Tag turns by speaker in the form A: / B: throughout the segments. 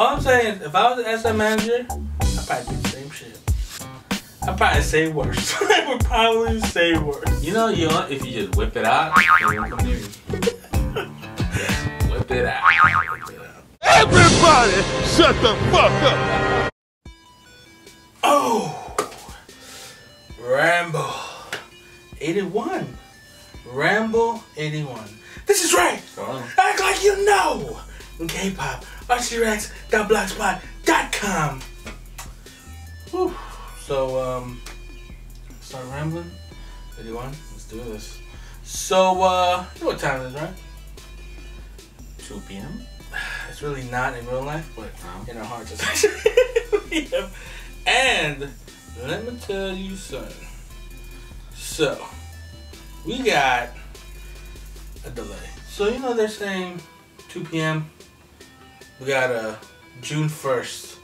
A: All I'm saying is, if I was an SM manager, I'd probably do the same shit. I'd probably say worse. I would probably say worse.
B: You know, if you just whip it out, they won't come near you. Whip it out.
C: Everybody, shut the fuck up.
A: Oh, Ramble 81. Ramble 81. This is right. Act like you know. K-pop. RCRX.blogspot.com. Whew. So, start rambling. 81. Let's do this. So, you know what time it is, right?
B: 2 p.m.
A: It's really not in real life, but in our hearts it's actually PM. And let me tell you something. So, we got a delay. So, you know they're saying 2 p.m. We got a June 1st.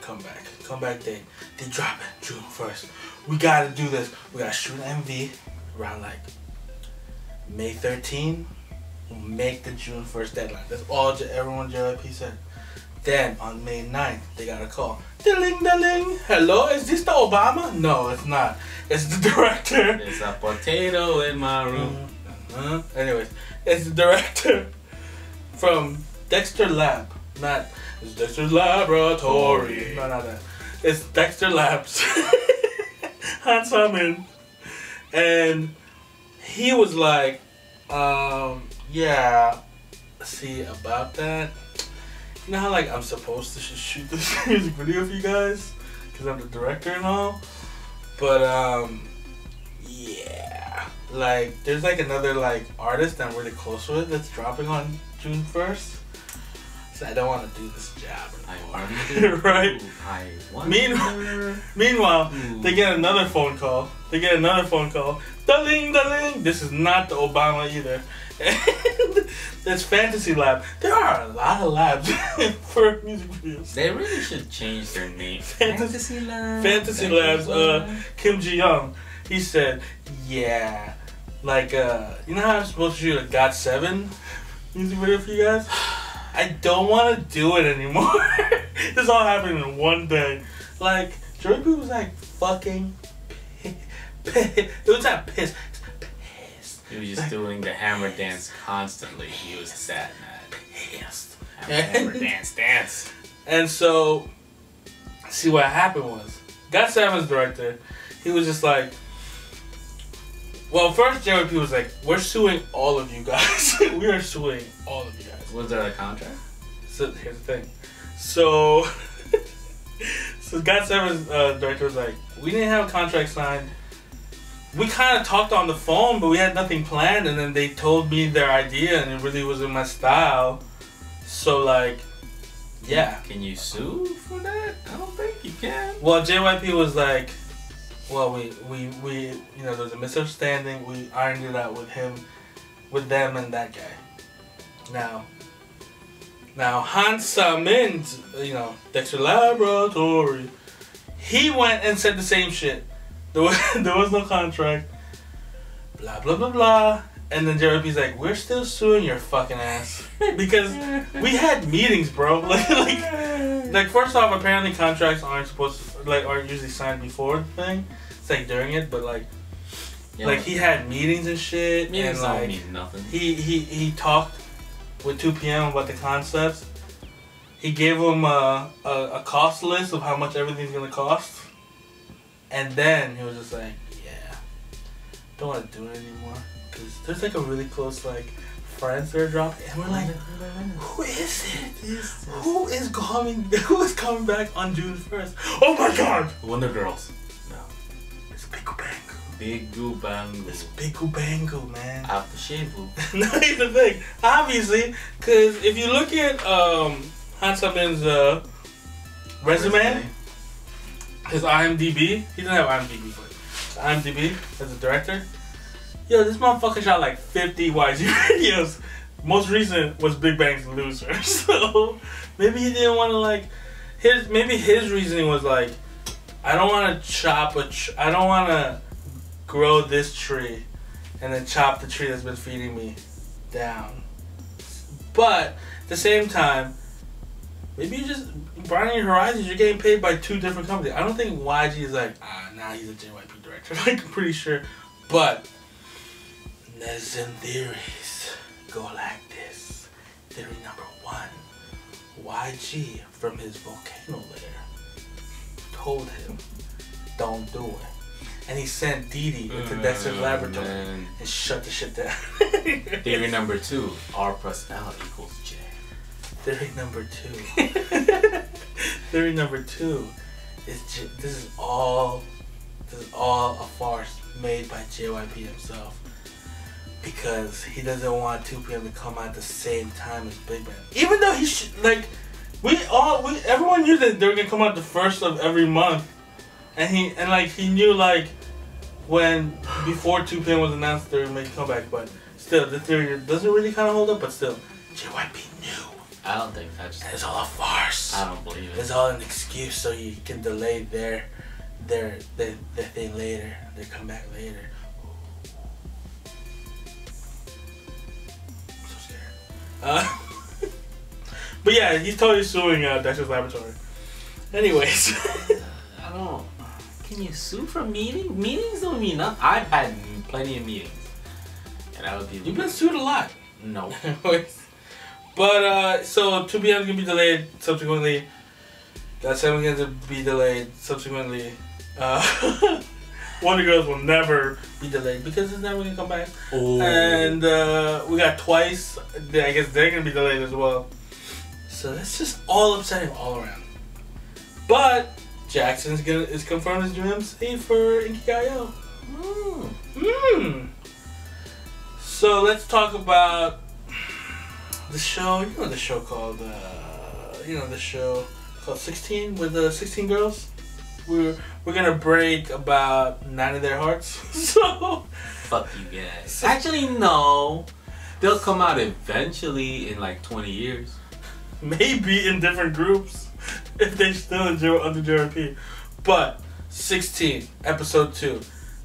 A: Comeback date. They drop it June 1st. We gotta do this. We gotta shoot an MV around like May 13. We'll make the June 1st deadline. That's all everyone JYP said. Then on May 9th, they got a call. Ding-a-ling. Hello, is this the Obama? No, it's not. It's the director.
B: There's a potato in my room.
A: Anyways, it's the director from Dexter Lab. Not, it's Dexter Laboratory. No, not that. It's Dexter Labs. Han Sa-min. And he was like, yeah, see about that. You know how like I'm supposed to shoot this music video for you guys? Because I'm the director and all. But yeah. Like there's like another like artist I'm really close with that's dropping on June 1st. So I don't want to do this job anymore. Right? Meanwhile, they get another phone call. Daling. This is not the Obama either. There's Fantasy Lab. There are a lot of labs for music videos.
B: They really should change their name.
A: Fantasy Labs. Kim Ji-young. He said, yeah, like you know how I'm supposed to shoot a GOT7 music video for you guys? I don't want to do it anymore. This all happened in one day. Like, JYP was like fucking pissed. It was not pissed.
B: He was just doing the hammer dance constantly. He was that mad.
A: Pissed.
B: Hammer dance.
A: And so, see what happened was, GOT7's director, he was just like, well, first JYP was like, we're suing all of you guys. We are suing all of you guys.
B: Was there a contract?
A: So here's the thing. So GOT7's director was like, we didn't have a contract signed. We kind of talked on the phone, but we had nothing planned. And then they told me their idea, and it really wasn't my style. So like, yeah.
B: Can you sue for that? I don't think you can.
A: Well, JYP was like, well, we you know, there was a misunderstanding. We ironed it out with them and that guy. Now Han Sa-min, you know, Dexter Laboratory, he went and said the same shit. There was no contract. Blah blah blah blah. And then JYP's like, we're still suing your fucking ass because we had meetings, bro. Like first off, apparently contracts aren't usually signed before the thing. It's like during it, but like, yeah, like he had meetings and shit.
B: Meetings
A: and like
B: don't mean nothing.
A: He talked with 2 p.m. about the concepts. He gave them a cost list of how much everything's gonna cost, and then he was just like, yeah, don't want to do it anymore because there's like a really close like friends that are dropping, and we're like, who is it? Who is coming back on June 1st? Oh my God!
B: Wonder Girls. No.
A: It's Bigu Bangu.
B: Bigu Bangu.
A: It's Bigu Bangu, man.
B: After Shavu.
A: No, here's the thing. Obviously, because if you look at Han Sa-min's resume, his IMDb, he doesn't have IMDb, but his IMDb as a director. Yo, this motherfucker shot like 50 YG videos. Most recent was Big Bang's Loser. So maybe he didn't want to like maybe his reasoning was like, I don't want to I don't want to grow this tree and then chop the tree that's been feeding me down. But At the same time, maybe you just broadening your horizons. You're getting paid by 2 different companies. I don't think YG is like, now he's a JYP director. Like, I'm pretty sure. But netizen theories go like this. Theory number 1: YG from his volcano lair told him, "Don't do it." And he sent Didi into Dexter's laboratory and shut the shit down.
B: Theory number 2: R plus L equals J.
A: Theory number 2. Theory number 2 is this is all a farce made by JYP himself, because he doesn't want 2 PM to come out at the same time as Big Bang. Even though he should, like, everyone knew that they were gonna come out the first of every month. And he knew, like, when before 2 PM was announced they would make a comeback, but still the theory doesn't really kind of hold up. But still, JYP knew.
B: I don't think that's.
A: And it's all a farce.
B: I don't believe it.
A: It's all an excuse so you can delay their thing later, their comeback later. I'm so scared. But yeah, he's totally suing Dexter's laboratory. Anyways.
B: I don't. Can you sue for meetings? Meetings don't mean nothing. I've had plenty of meetings, and I would be.
A: You've been sued a lot.
B: No.
A: But so 2 PM is gonna be delayed subsequently. GOT7 is gonna be delayed subsequently. Wonder Girls will never be delayed because it's never gonna come back.
B: Oh.
A: And we got Twice. I guess they're gonna be delayed as well. So that's just all upsetting all around. But Jackson is confirmed as new MC for Inkigayo. So let's talk about the show. You know the show called the show called 16 with the 16 girls. We're gonna break about 9 of their hearts. So
B: fuck you guys. Actually, no. They'll come out eventually in like 20 years.
A: Maybe in different groups if they still under JYP. But 16 episode 2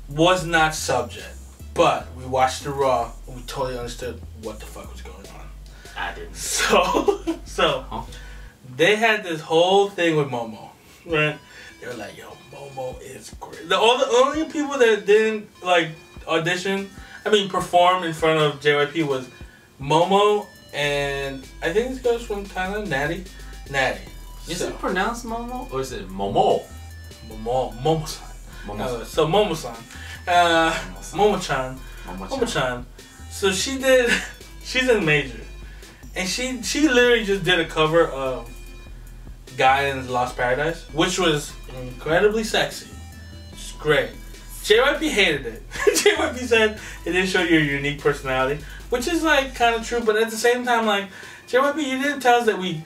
A: was not subject. But we watched the Raw and we totally understood what the fuck was going on.
B: I didn't.
A: So they had this whole thing with Momo, right? They were like, "Yo, Momo is great." The only people that didn't like perform in front of JYP was Momo and I think this goes from Thailand, Natty.
B: Is it pronounced Momo or is it Momo?
A: Momo-san.
B: Momo-san.
A: Momo-san. Momo-chan. So she's in Major. And she literally just did a cover of Guy in Lost Paradise, which was incredibly sexy. It's great. JYP hated it. JYP said it didn't show your unique personality, which is like kind of true, but at the same time, like, JYP, you didn't tell us that we,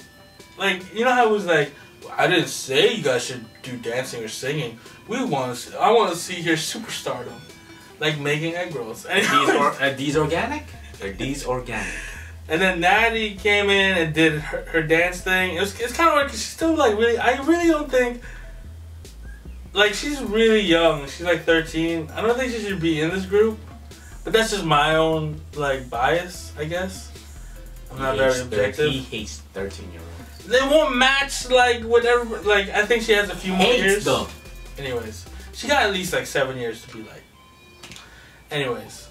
A: like, you know how it was like, I didn't say you guys should do dancing or singing. I want to see your superstardom, like making egg rolls.
B: Are these organic? Are these organic?
A: And then Natty came in and did her dance thing. It's kind of weird because she's still like I really don't think, like, she's really young. She's like 13. I don't think she should be in this group. But that's just my own like bias, I guess. I'm not very objective.
B: He hates 13-year-olds.
A: They won't match like whatever. Like, I think she has a few more years.
B: Them.
A: Anyways, she got at least like 7 years to be like. Anyways.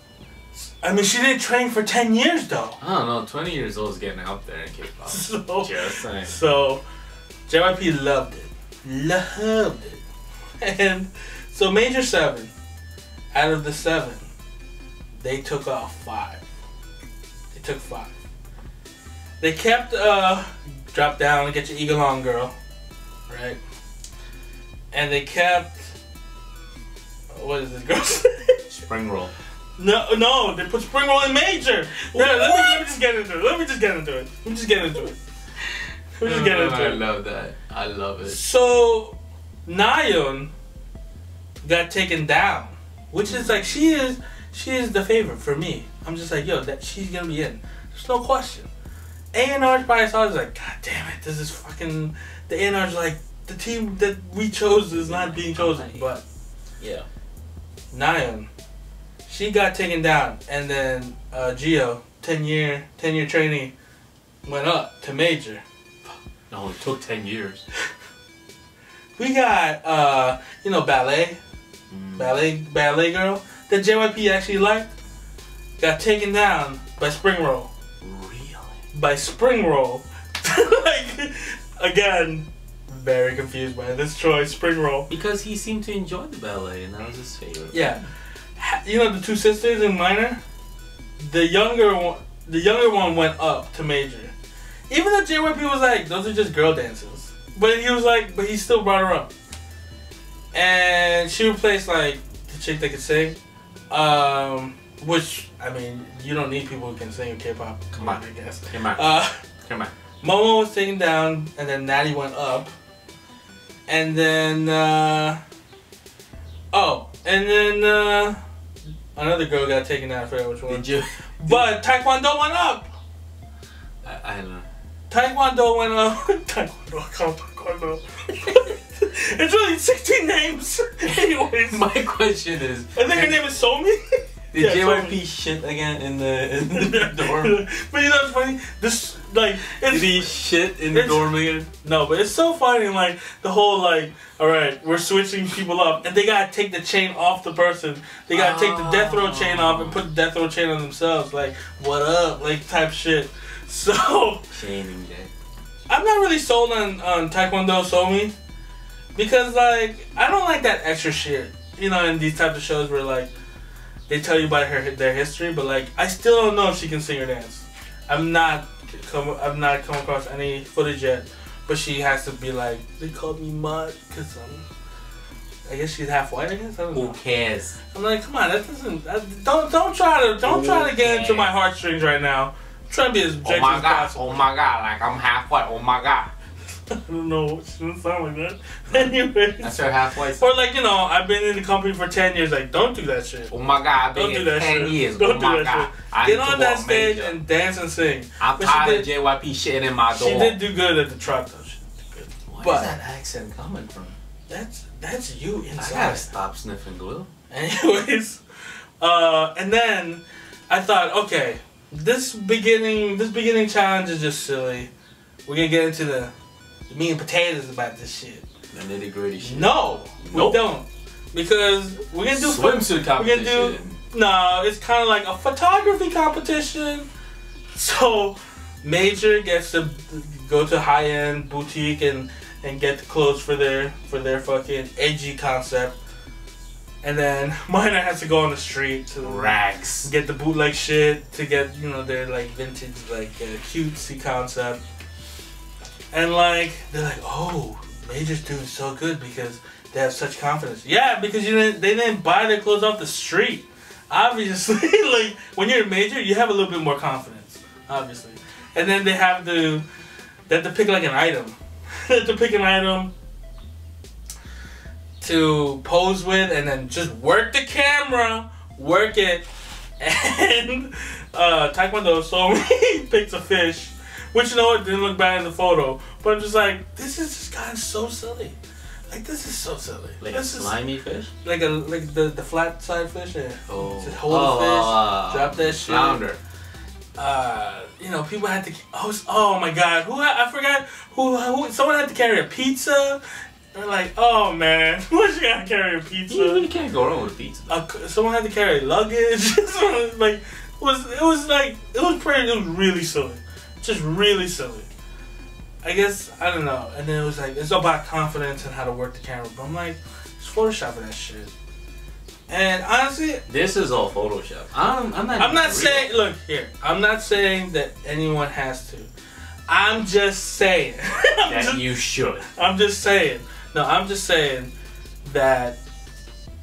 A: I mean, she didn't train for 10 years, though.
B: I don't know. 20 years old is getting out there in K-pop. Just saying.
A: So, JYP loved it. And so, Major 7, out of the 7, they took off 5. They took 5. They kept, drop down and get your eagle on, girl. Right? And they kept, what is this girl's name?
B: Spring roll.
A: No, they put Spring Roll in Major. No, let me just get into it.
B: I love that. I love it.
A: So, Nayeon got taken down, which is like, she is the favorite for me. I'm just like, yo, that she's gonna be in. There's no question. A&R probably saw it, was like, God damn it, this is fucking, the A&R's like, the team that we chose is not being chosen. But yeah, Nayeon, she got taken down, and then Gio, 10-year trainee, went up to major.
B: No, it took 10 years.
A: We got ballet girl that JYP actually liked, got taken down by Spring Roll.
B: Really?
A: By Spring Roll. Like, again, very confused by this choice, Spring Roll.
B: Because he seemed to enjoy the ballet, and that was his favorite.
A: Yeah. You know the two sisters in minor? The younger one went up to major. Even though JYP was like, those are just girl dances. But he still brought her up. And she replaced like the chick that could sing. Which, I mean, you don't need people who can sing in K-pop.
B: Come on,
A: I guess.
B: Come on. Come on.
A: Momo was taken down, and then Natty went up. And then, another girl got taken down. I forgot which one.
B: Did you?
A: But Taekwondo went up.
B: I don't know.
A: Taekwondo went up. Taekwondo. It's really 16 names. Anyways.
B: My question is...
A: I think her name is Somi.
B: Did JYP shit again in the dorm?
A: But you know what's funny? This, like...
B: Did he shit in the dorm again?
A: No, but it's so funny, like, the whole, like, alright, we're switching people up, and they gotta take the chain off the person. They gotta take the death row chain off and put the death row chain on themselves. Like, what up? Like, type shit. So...
B: Chaining that.
A: I'm not really sold on Taekwondo Somi. Because, like, I don't like that extra shit. You know, in these types of shows where, like, they tell you about their history, but, like, I still don't know if she can sing or dance. I've not come across any footage yet, but she has to be like, they called me Mud, because I guess she's half white, I guess? I don't know.
B: Who cares?
A: I'm like, come on, that doesn't, don't try to get into my heartstrings right now. I'm trying to be as objective as possible.
B: Oh my god, like I'm half white, oh my god.
A: I don't know, she doesn't sound like that. Anyways.
B: That's her half white.
A: Or like, you know, I've been in the company for 10 years, like, don't do that shit.
B: Oh my god, I've been here 10 years.
A: Don't
B: oh
A: do
B: my
A: that
B: god.
A: shit. Get on that stage and dance and sing.
B: I'm tired of JYP shitting in my door.
A: She did do good at the trot though. She did good.
B: Where's that accent coming from?
A: That's you inside.
B: I gotta stop sniffing glue.
A: Anyways, and then I thought, okay, this beginning challenge is just silly. We're gonna get into the meat and potatoes about this shit.
B: The nitty gritty shit.
A: No,
B: nope.
A: We don't, because we're gonna do
B: swimsuit competition.
A: We're gonna do no. It's kind of like a photography competition. So Major gets to go to high-end boutique and get the clothes for their fucking edgy concept. And then Minor has to go on the street to
B: rags,
A: get the bootleg shit to get, you know, their like vintage, like cutesy concept. And like they're like, oh, Major's doing so good because they have such confidence. Yeah, because they didn't buy their clothes off the street. Obviously, like when you're a Major, you have a little bit more confidence, obviously. And then they have to pick like an item. They have to pick an item to pose with, and then just work the camera, work it, and Taekwondo. So he picks a fish, which, you know, it didn't look bad in the photo, but I'm just like, this is just gotten so silly. Like, this is so silly.
B: Like a slimy fish?
A: Like the flat side fish. Yeah.
B: Oh.
A: Just hold the fish, drop that shit.
B: Flounder.
A: You know, people had to. Oh my God! I forgot who. Someone had to carry a pizza. They're like, oh man, why you gotta carry a pizza?
B: You really can't go wrong with pizza.
A: Someone had to carry luggage. Like, it was really silly, just really silly. I guess, I don't know. And then it was like, it's about confidence and how to work the camera. But I'm like, it's photoshopping that shit. And honestly,
B: this is all Photoshop.
A: I'm not saying. Look here. I'm not saying that anyone has to. I'm just saying
B: you should.
A: I'm just saying. No, I'm just saying that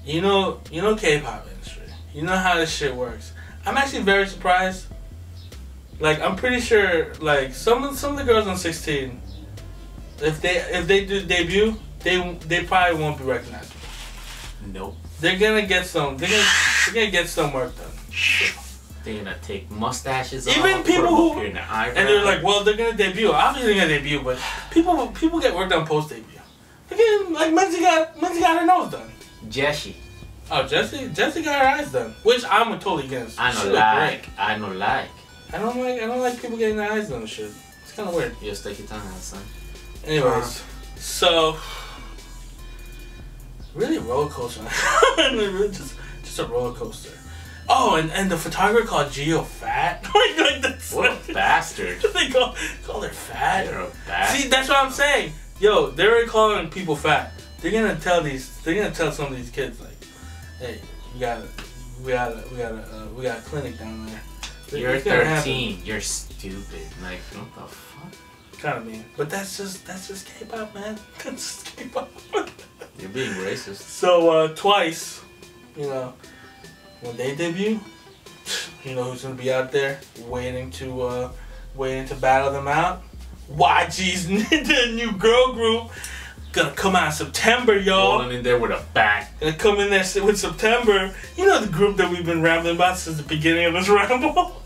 A: you know K-pop industry. You know how this shit works. I'm actually very surprised. Like, I'm pretty sure, like, some of the girls on 16, if they do debut, they probably won't be recognizable.
B: Nope.
A: They're gonna get some. They're gonna get some work done.
B: They're gonna take mustaches
A: even
B: off,
A: people who,
B: and
A: they're like, well, they're gonna debut. Obviously, they're gonna debut, but people get work done post debut. Again, like Menzi got her nose done.
B: Jessie.
A: Oh, Jessie got her eyes done, which I'm totally against.
B: I don't like.
A: I don't like people getting their eyes done and shit. kind of weird.
B: You just take your time out, son.
A: Anyways, so really roller coaster. just a roller coaster. Oh, and the photographer called Gio fat. Like that's
B: What a bastard.
A: They call her fat.
B: You're a bastard.
A: See, that's what I'm saying. Yo, they're already calling people fat. They're gonna tell some of these kids like, hey, we got a clinic down there.
B: You're 13. You're stupid. Like, what the fuck?
A: Kind of mean, but that's just K-pop, man. That's just K-pop.
B: You're being racist.
A: So Twice, you know, when they debut, you know who's gonna be out there waiting to battle them out? YG's the new girl group gonna come out in September, y'all.
B: Rolling in there with a bat.
A: Gonna come in there with September. You know the group that we've been rambling about since the beginning of this ramble.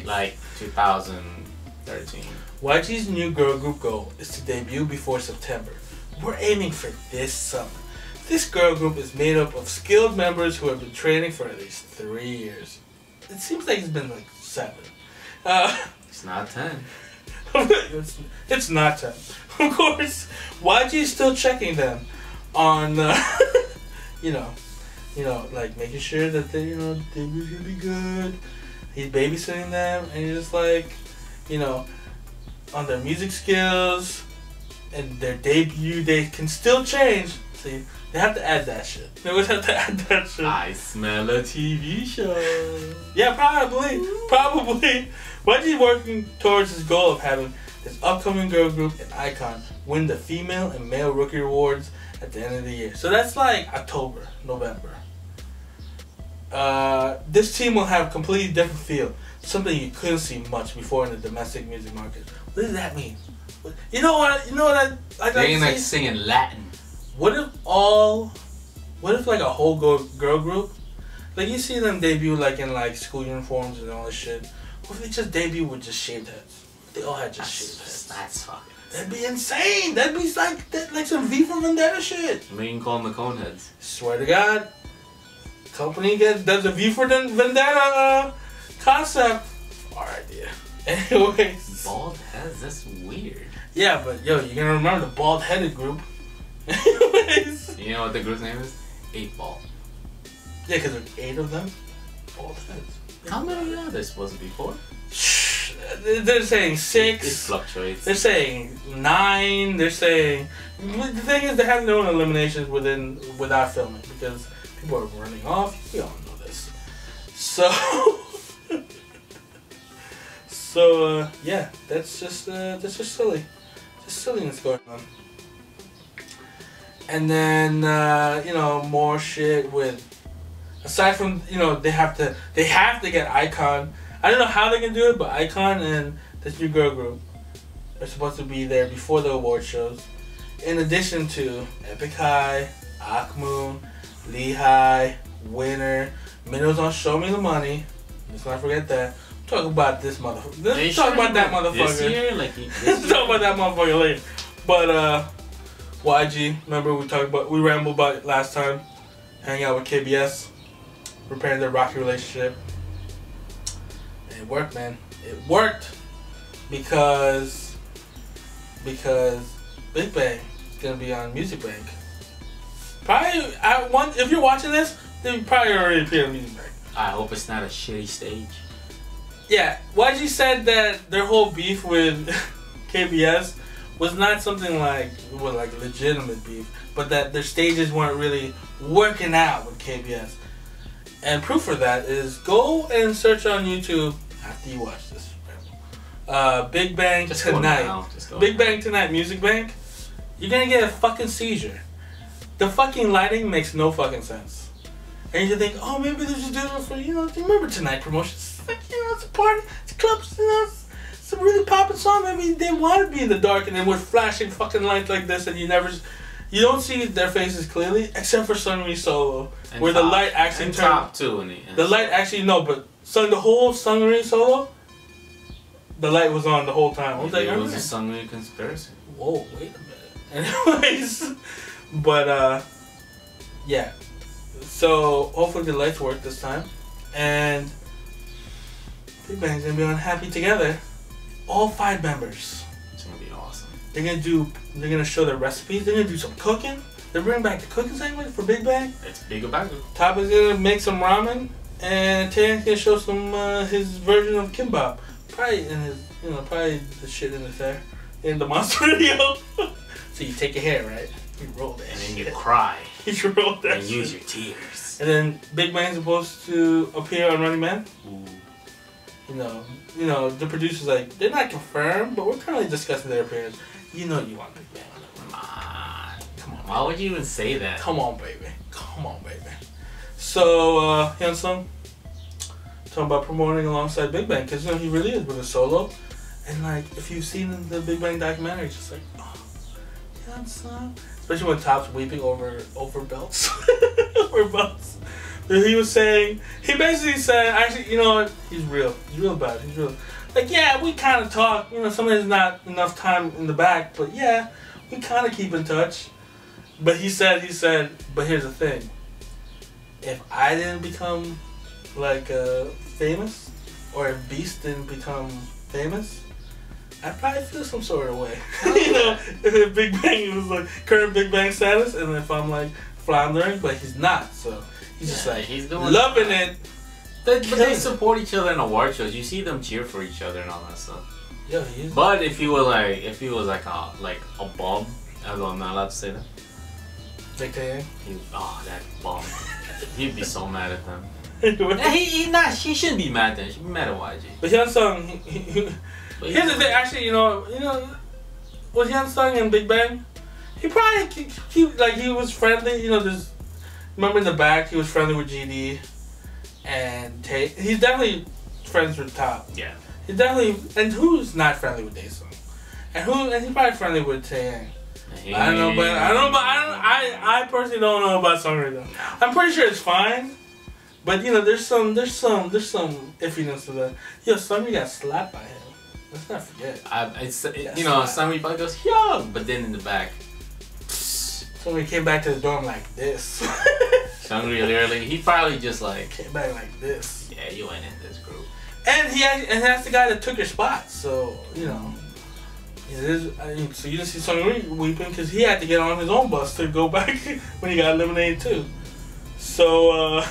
B: Like 2013.
A: YG's new girl group goal is to debut before September. We're aiming for this summer. This girl group is made up of skilled members who have been training for at least 3 years. It seems like it's been like 7.
B: It's not 10.
A: It's not 10. Of course, YG is still checking them on, you know, like making sure that they, you know, debu's gonna be good. He's babysitting them, and he's just like, you know, on their music skills and their debut, they can still change. See, they have to add that shit. They always have to add that shit.
B: I smell a TV show.
A: Yeah, probably. YG working towards his goal of having this upcoming girl group and icon win the female and male rookie awards at the end of the year. So that's like October, November. This team will have a completely different feel, something you couldn't see much before in the domestic music market. What does that mean? You know what I
B: They ain't like singing Latin.
A: What if like a whole girl group, like you see them debut like in like school uniforms and all this shit. What if they just debut with just shaved heads? They all had just shaved heads.
B: That's fucking.
A: That'd be insane. That'd be like some V for Vendetta shit.
B: I mean, you can call them the Coneheads.
A: Swear to God, company does a V for Vendetta concept. Our idea. Anyways.
B: Bald heads. That's weird.
A: Yeah, but yo, you're gonna remember the bald-headed group. Anyways.
B: You know what the group's name is? 8 Ball.
A: Yeah, because there's 8 of them. Bald heads.
B: How many are there supposed to be? 4?
A: They're saying 6.
B: It fluctuates.
A: They're saying 9. They're saying the thing is they have their own eliminations without filming because people are running off. We all know this. So yeah, that's just silly. Just silliness going on. And then you know, more shit with, aside from, you know, they have to get iKON. I don't know how they can do it, but iKON and this new girl group are supposed to be there before the award shows. In addition to Epic High, AKMU, Lehigh, Winner, Mino's on Show Me the Money. Let's not forget that. Talk about this motherfucker. Let's talk about that motherfucker.
B: This year?
A: Let's talk about that motherfucker later. But YG, remember we rambled about it last time, hanging out with KBS, repairing their rocky relationship. And it worked, man. It worked because Big Bang is gonna be on Music Bank. Probably if you're watching this, they probably already appeared on Music Bank.
B: I hope it's not a shitty stage.
A: Yeah, YG said that their whole beef with KBS was not something like legitimate beef, but that their stages weren't really working out with KBS. And proof for that is go and search on YouTube after you watch this. Big Bang Tonight. Big Bang Tonight Music Bank. You're gonna get a fucking seizure. The fucking lighting makes no fucking sense. And you think, oh, maybe they should do it for, you know, remember Tonight promotions? Like, you know, it's a party, it's clubs, you know, it's a really poppin' song. Maybe they want to be in the dark and then with flashing fucking lights like this, and you don't see their faces clearly except for Sungri solo, and where the light actually
B: turns.
A: Top
B: too.
A: The light actually but the whole Sungri solo, the light was on the whole time. I was like,
B: it was a Sungri conspiracy.
A: Whoa, wait a minute. Anyways, but yeah. So hopefully the lights work this time, and Big Bang's gonna be on Happy Together. all 5 members.
B: It's gonna be awesome.
A: They're gonna show their recipes. They're gonna do some cooking. They're bringing back the cooking segment for Big Bang.
B: It's big about it.
A: Top is gonna make some ramen, and Taeyang's gonna show some his version of kimbap. Probably in his, probably the shit in his hair in the monster video. So you take your hair, right? You roll that,
B: and then
A: shit.
B: you cry.
A: You roll that.
B: And
A: shit.
B: use your tears.
A: And then Big Bang's supposed to appear on Running Man.
B: Ooh.
A: The producers like they're not confirmed, but we're currently discussing their appearance. You want Big Bang. Come on.
B: Why would you even say that?
A: Come on, baby. So Hyunsung talking about promoting alongside Big Bang because he really is with a solo, and like if you've seen the Big Bang documentary, it's just like Hyunsung, especially when Top's weeping over belts, over belts. He basically said, actually, you know what? He's real bad. He's real. Like, yeah, we kind of talk. Sometimes not enough time in the back, but yeah, we kind of keep in touch. But he said, but here's the thing. If I didn't become, like, famous, or if Beast didn't become famous, I'd probably feel some sort of way. If Big Bang was, like, current Big Bang status, and if I'm, like, floundering, but he's not, so... He's just like, he's doing loving it.
B: But they support each other in award shows. You see them cheer for each other and all that stuff.
A: Yeah, he is.
B: But if he was like a bum, although I'm not allowed to say that.
A: Like Taeyang?
B: That bum. He'd be so mad at them. He shouldn't be mad at them. He should be mad at YG.
A: But Hyunsung, here's the thing. Actually, with Hyunsung and Big Bang, he probably he was friendly. Remember in the back, he was friendly with GD and Tay. He's definitely friends with Top.
B: Yeah.
A: He's definitely, and who's not friendly with Daesung? And he's probably friendly with Taeyang. I don't know, I personally don't know about Sungri though. I'm pretty sure it's fine, but there's some iffiness to that. Sungri got slapped by him. Let's not forget.
B: Sungri probably goes young, but then in the back.
A: Sungri came back to the dorm like this.
B: Sungri literally, he probably just like
A: came back like this.
B: Yeah, you ain't in this group.
A: And that's the guy that took your spot. So it is. So you didn't see Sungri weeping because he had to get on his own bus to go back when he got eliminated too. So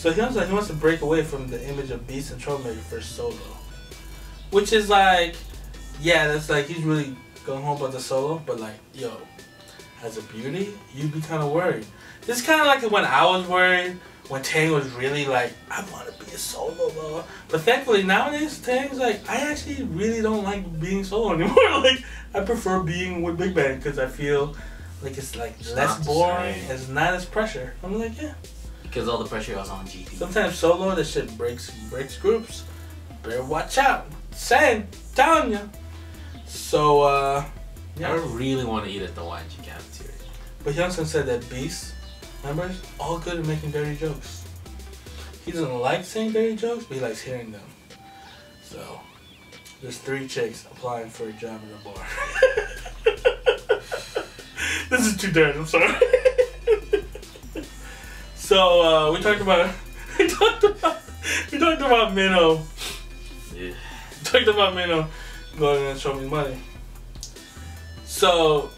A: he wants to break away from the image of Beast and Troublemaker for solo, which is like, yeah, that's like he's really going home about the solo, but like, as a beauty, you'd be kind of worried. This is kind of like when I was worried when Tang was really like, I want to be a solo, bro. But thankfully nowadays, Tang's like, I actually really don't like being solo anymore. Like, I prefer being with Big Bang because I feel like it's like less boring. It's not as pressure. I'm like, yeah.
B: Because all the pressure was on GP.
A: Sometimes solo, this shit breaks groups. Better watch out. Saying, telling you. So,
B: I really want to eat at the YG cafeteria.
A: But Hyunsung said that Beast members all good at making dirty jokes. He doesn't like saying dirty jokes, but he likes hearing them. So there's 3 chicks applying for a job in a bar. This is too dirty. I'm sorry. So we talked about Mino.
B: Yeah.
A: We talked about Mino going and show me money. So,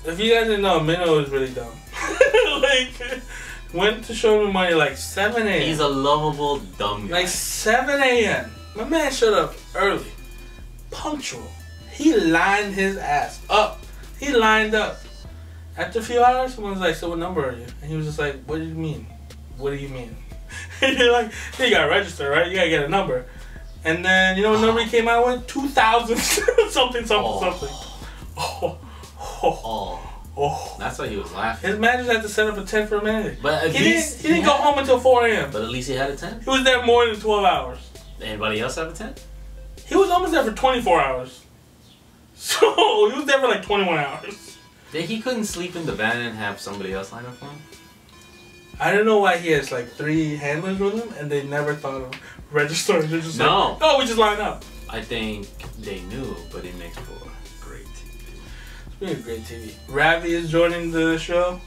A: if you guys didn't know, Mino is really dumb. Like, went to show me money like 7 a.m.
B: He's a lovable dumb guy.
A: Like 7 a.m. My man showed up early, punctual. He lined his ass up. He lined up. After a few hours, someone was like, so what number are you? And he was just like, what do you mean? What do you mean? And they're like, you gotta register, right? You gotta get a number. And then, you know what number he came out with? 2,000 something. Oh.
B: That's why he was laughing.
A: His manager had to set up a tent for a manager.
B: But at least
A: he didn't go home until 4 a.m.
B: But at least he had a tent.
A: He was there more than 12 hours.
B: Anybody else have a tent?
A: He was almost there for 24 hours. So he was there for like 21 hours.
B: He couldn't sleep in the van and have somebody else line up for him?
A: I don't know why he has like 3 handlers with him and they never thought of registering. They're just
B: no.
A: Like, oh, we just line up.
B: I think they knew, but it makes for great TV.
A: It's really great TV. Ravi is joining the show.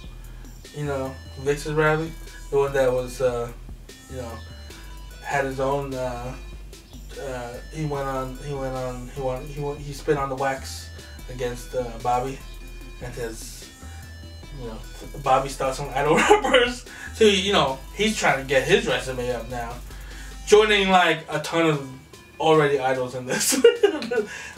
A: VIXX Ravi. The one that was, had his own he spit on the wax against Bobby and his, Bobby's thoughts on idol rappers. So he's trying to get his resume up now, joining like a ton of already idols in this.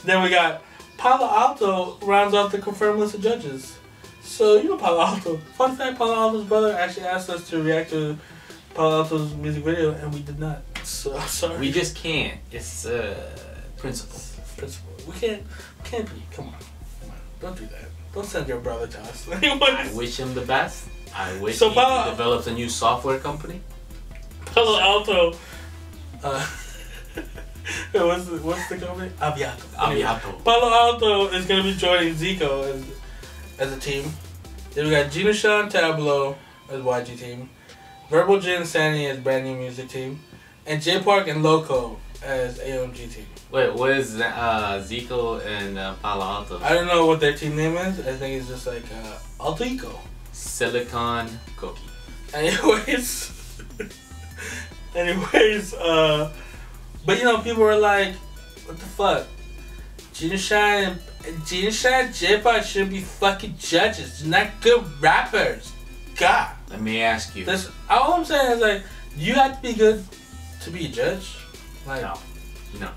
A: Then we got Paloalto rounds off the confirmed list of judges. So Paloalto. Fun fact: Paloalto's brother actually asked us to react to Paloalto's music video, and we did not. So sorry.
B: We just can't. It's principle.
A: We can't be. Come on. Don't do that. Don't send your brother to us.
B: I wish him the best. I wish he develops a new software company.
A: Paloalto. What's the company? Aviato. Paloalto is gonna be joining Zico as a team. Then we got Jinushan Tableau as YG team, Verbal Jin Sandy as brand new music team, and J Park and Loco as AOMG team.
B: Wait, what is Zico and Paloalto?
A: I don't know what their team name is. I think it's just like Alto Eco.
B: Silicon Cookie.
A: Anyways, but people were like, what the fuck? Jinushan, J-Park shouldn't be fucking judges. They're not good rappers. God.
B: Let me ask you.
A: All I'm saying is like, you have to be good to be a judge. Like,
B: no.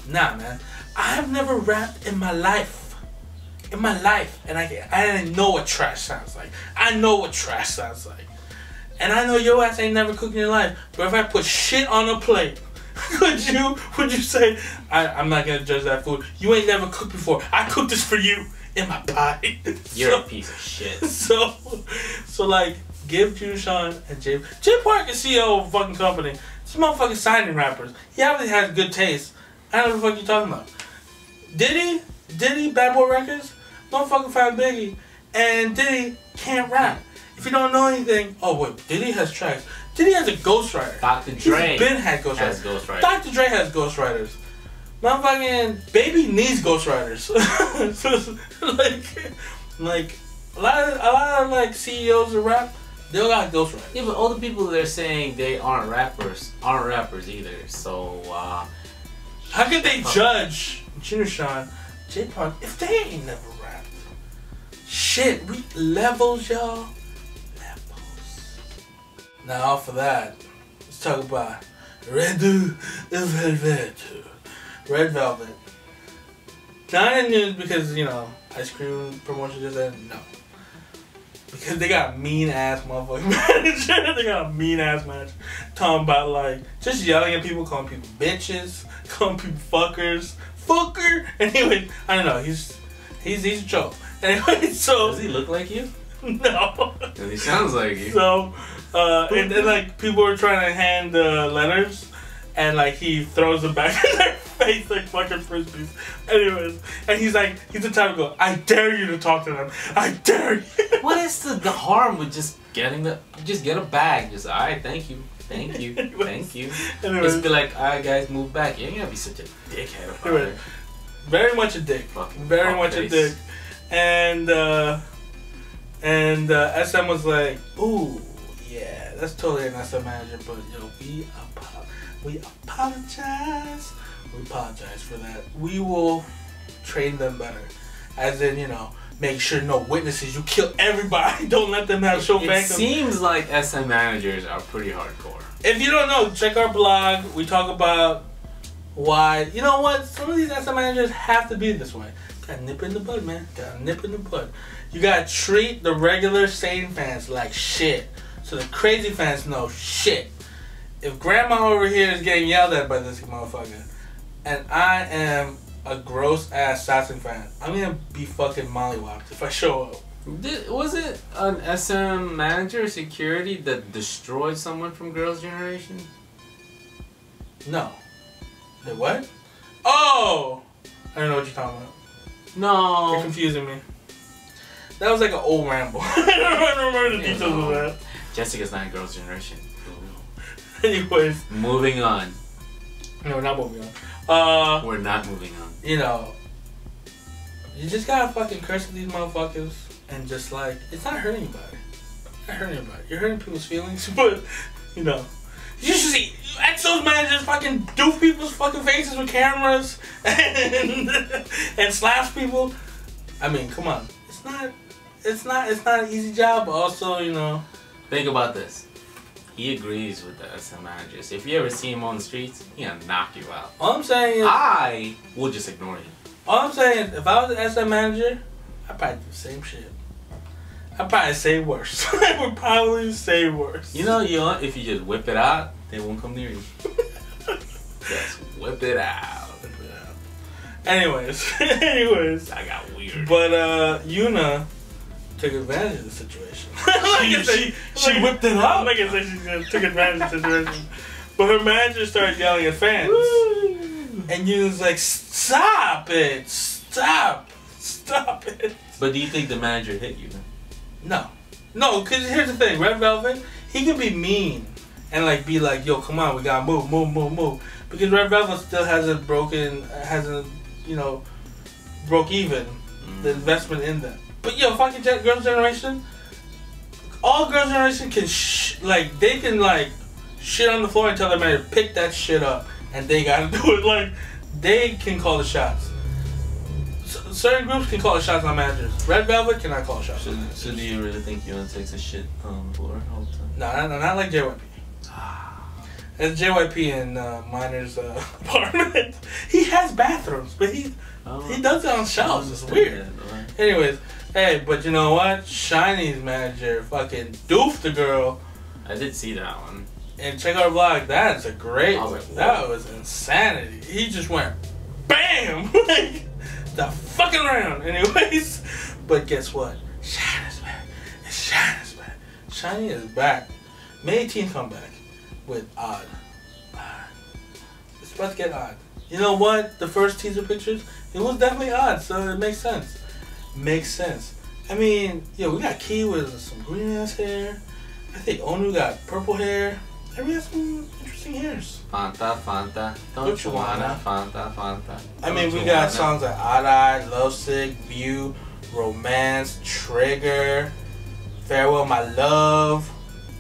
A: Nah, man. I've never rapped in my life. And I didn't know what trash sounds like. I know what trash sounds like. And I know your ass ain't never cooked in your life. But if I put shit on a plate, would you say, I'm not gonna judge that food? You ain't never cooked before. I cooked this for you in my pie.
B: You're a piece of shit.
A: So like, give Jinushan and J Park is CEO of a fucking company. This motherfucking signing rappers. He obviously has good taste. I don't know what the fuck you talking about. Diddy, Bad Boy Records, motherfucking found Biggie, and Diddy can't rap. If you don't know anything, oh wait, Diddy has tracks. Diddy has a ghostwriter.
B: Dr. Dre
A: has ghostwriters. Dr. Dre has ghostwriters. Motherfucking Baby needs ghostwriters. like a lot of like CEOs of rap, they all got ghostwriters.
B: Yeah, but all the people that are saying they aren't rappers either. So
A: how could they judge Jinushan, J Park if they ain't never rapped? Shit, we levels, y'all. Now off of that, let's talk about Red Velvet. Not in news because, ice cream promotion just ended. No. Because they got mean ass motherfucking manager. They got a mean ass manager. Talking about like, just yelling at people, calling people bitches, calling people fuckers. Fucker! Anyway, I don't know, he's a joke. Anyway, so.
B: Does he look like you?
A: No.
B: Because he sounds like you.
A: So, and then like people were trying to hand letters, and like he throws them back in their face like fucking frisbees. Anyways, and he's the type to go, I dare you to talk to them. I dare you.
B: What is the harm with just getting just get a bag? Just alright, thank you. Anyways, thank you. Just be like, alright guys, move back. You ain't gonna be such a dickhead about it.
A: Very much a dick. Very much a dick. And SM was like, ooh, yeah, that's totally an SM manager, but we apologize. We apologize for that. We will train them better. As in, make sure no witnesses. You kill everybody. Don't let them have show back.
B: It seems like SM managers are pretty hardcore.
A: If you don't know, check our blog. We talk about why. You know what? Some of these SM managers have to be this way. Got nip in the bud, man. Got nip in the bud. You gotta treat the regular sane fans like shit, so the crazy fans know shit. If grandma over here is getting yelled at by this motherfucker, and I am a gross ass Satsing fan, I'm gonna be fucking mollywopped if I show up.
B: Was it an SM manager security that destroyed someone from Girls' Generation?
A: No. Wait, what? Oh! I don't know what you're talking about.
B: No.
A: You're confusing me. That was like an old ramble. I don't remember the details of that.
B: Jessica's not in Girls' Generation.
A: Anyways.
B: Moving on.
A: No, we're not moving on.
B: We're not moving on.
A: You just gotta fucking curse at these motherfuckers and just like, it's not hurting anybody. Not hurting anybody. You're hurting people's feelings, but, You should see EXO's managers fucking doof people's fucking faces with cameras and slaps people. I mean, come on. It's not an easy job, but also, you know.
B: Think about this. He agrees with the SM managers. If you ever see him on the streets, he'll knock you out.
A: All I'm saying is,
B: I will just ignore him.
A: All I'm saying is, if I was an SM manager, I'd probably do the same shit. I'd probably say worse. I would probably say worse.
B: You know, if you just whip it out, they won't come near you. Just whip it out.
A: Whip it out. Anyways.
B: I got weird.
A: But Yoona took advantage of the situation.
B: She whipped it out.
A: Like I said, she took advantage of the situation. But her manager started yelling at fans.
B: Woo.
A: And Yoona's like, stop it. Stop it.
B: But do you think the manager hit you?
A: No, because here's the thing. Red Velvet, he can be mean and like be like, yo, come on, we gotta move. Because Red Velvet still hasn't broke even the investment in them. But yo, fucking Girls' Generation, all Girls' Generation can they can shit on the floor and tell their manager, pick that shit up, and they gotta do it. Like, they can call the shots. Certain groups can call the shots on managers. Red Velvet cannot call shots.
B: So do you really think Yoona takes a shit on the floor all the time?
A: No, not like JYP. It's JYP in Miner's apartment. He has bathrooms, but he does it on shelves. It's weird. Anyways, hey, but you know what? SHINee's manager fucking doofed the girl.
B: I did see that one.
A: And check our vlog. That is a great. That was insanity. He just went, BAM! The fucking round. Anyways, but guess what? SHINee's back. SHINee's back. SHINee is back. May 18th comeback with Odd. It's about to get odd. You know what? The first teaser pictures, it was definitely odd, so it makes sense. I mean, yo, we got Key with some green ass hair. I think Onu got purple hair. And we got some interesting hairs.
B: Fanta, don't you wanna? Fanta.
A: I mean, we got songs like Odd Eye, Lovesick, View, Romance, Trigger, Farewell My Love,